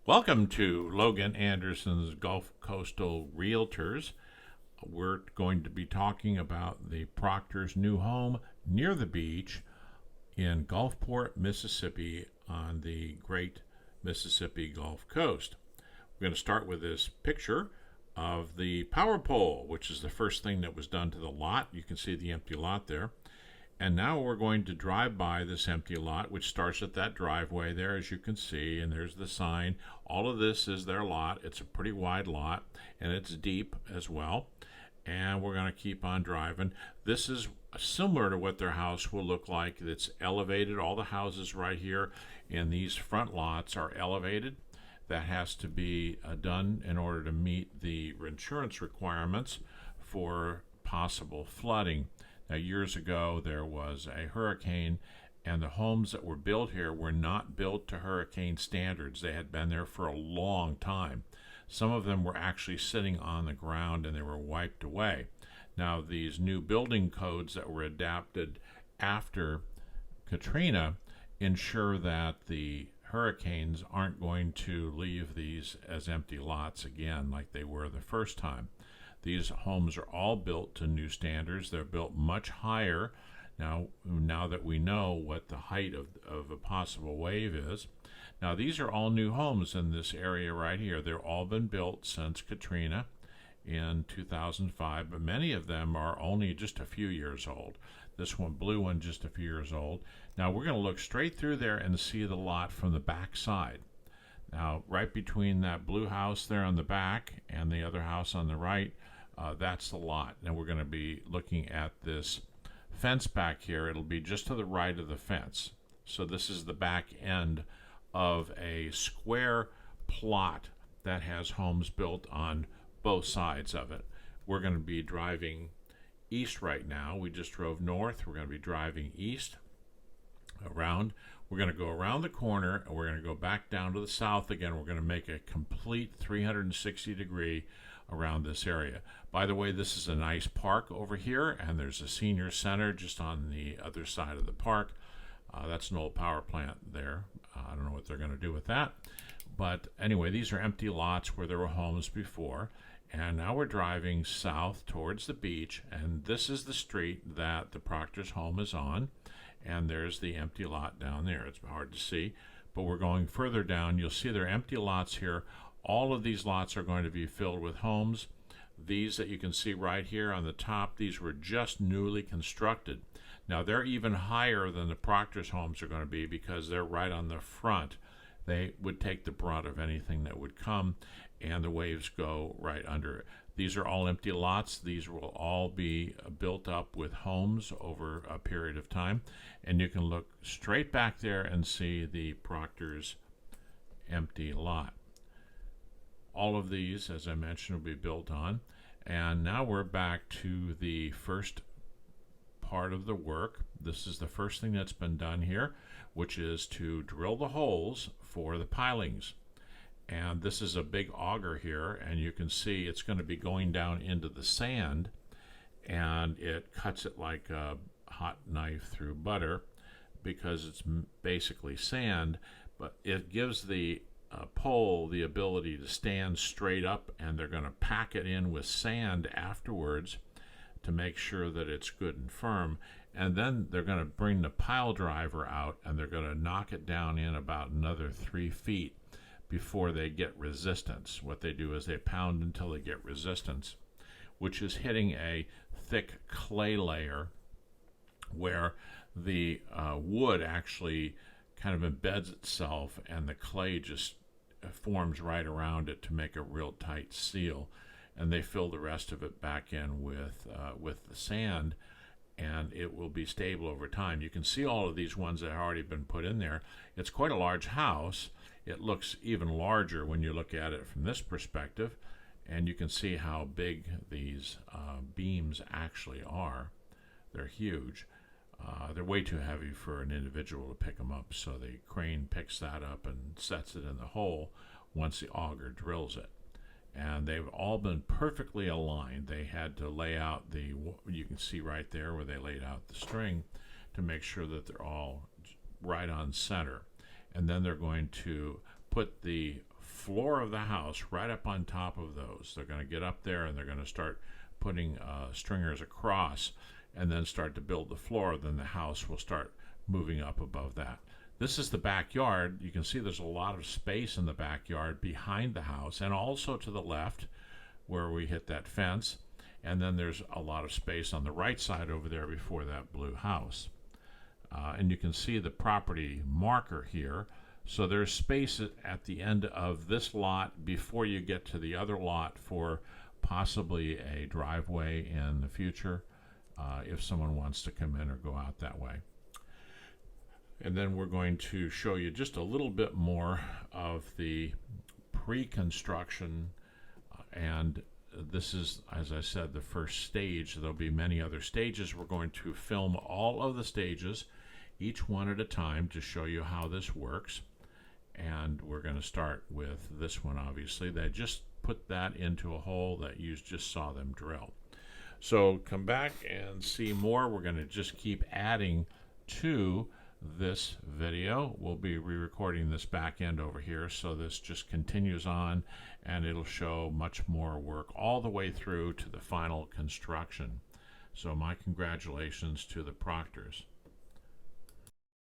Welcome to Logan Anderson's Gulf Coastal Realtors. We're going to be talking about the Proctors' new home near the beach in Gulfport, Mississippi, on the great Mississippi Gulf Coast. We're going to start with this picture of the power pole, which is the first thing that was done to the lot. You can see the empty lot there. And now we're going to drive by this empty lot, which starts at that driveway there, as you can see, and there's the sign. All of this is their lot. It's a pretty wide lot, and it's deep as well. And we're going to keep on driving. This is similar to what their house will look like. It's elevated. All the houses right here in these front lots are elevated. That has to be done in order to meet the insurance requirements for possible flooding. Now, years ago, there was a hurricane, and the homes that were built here were not built to hurricane standards. They had been there for a long time. Some of them were actually sitting on the ground, and they were wiped away. Now, these new building codes that were adapted after Katrina ensure that the hurricanes aren't going to leave these as empty lots again like they were the first time. These homes are all built to new standards. They're built much higher now that we know what the height of a possible wave is. Now, these are all new homes in this area right here. They've all been built since Katrina in 2005, but many of them are only just a few years old. This blue one, just a few years old. Now, we're going to look straight through there and see the lot from the back side. Now, right between that blue house there on the back and the other house on the right, that's the lot. Now we're going to be looking at this fence back here. It'll be just to the right of the fence. So this is the back end of a square plot that has homes built on both sides of it. We're going to be driving east right now. We just drove north. We're going to be driving east around. We're going to go around the corner, and we're going to go back down to the south again. We're going to make a complete 360 degree around this area. By the way, this is a nice park over here, and there's a senior center just on the other side of the park. That's an old power plant there. I don't know what they're going to do with that. But anyway, these are empty lots where there were homes before. And now we're driving south towards the beach, and this is the street that the Proctors' home is on. And there's the empty lot down there. It's hard to see, but we're going further down. You'll see there are empty lots here. All of these lots are going to be filled with homes. These that you can see right here on the top, these were just newly constructed. Now, they're even higher than the Proctors' homes are going to be because they're right on the front. They would take the brunt of anything that would come, and the waves go right under it. These are all empty lots. These will all be built up with homes over a period of time. And you can look straight back there and see the Proctors' empty lot. All of these, as I mentioned, will be built on. And now we're back to the first part of the work. This is the first thing that's been done here, which is to drill the holes for the pilings. And this is a big auger here, and you can see it's going to be going down into the sand, and it cuts it like a hot knife through butter because it's basically sand, but it gives the pole the ability to stand straight up, and they're going to pack it in with sand afterwards to make sure that it's good and firm. And then they're going to bring the pile driver out, and they're going to knock it down in about another 3 feet before they get resistance. What they do is they pound until they get resistance, which is hitting a thick clay layer where the wood actually kind of embeds itself, and the clay just forms right around it to make a real tight seal. And they fill the rest of it back in with the sand, and it will be stable over time. You can see all of these ones that have already been put in there. It's quite a large house. It looks even larger when you look at it from this perspective, and you can see how big these beams actually are. They're huge. They're way too heavy for an individual to pick them up, so the crane picks that up and sets it in the hole once the auger drills it. And they've all been perfectly aligned. They had to lay out you can see right there where they laid out the string to make sure that they're all right on center. And then they're going to put the floor of the house right up on top of those. They're going to get up there and they're going to start putting stringers across and then start to build the floor. Then the house will start moving up above that. This is the backyard. You can see there's a lot of space in the backyard behind the house and also to the left where we hit that fence. And then there's a lot of space on the right side over there before that blue house. And you can see the property marker here. So there's space at the end of this lot before you get to the other lot for possibly a driveway in the future if someone wants to come in or go out that way. And then we're going to show you just a little bit more of the pre-construction, and this is, as I said, the first stage. There'll be many other stages. We're going to film all of the stages, each one at a time, to show you how this works. And we're going to start with this one, obviously. They just put that into a hole that you just saw them drill. So come back and see more. We're going to just keep adding to this video. We'll be re-recording this back end over here, so this just continues on, and it'll show much more work all the way through to the final construction. So my congratulations to the Proctors.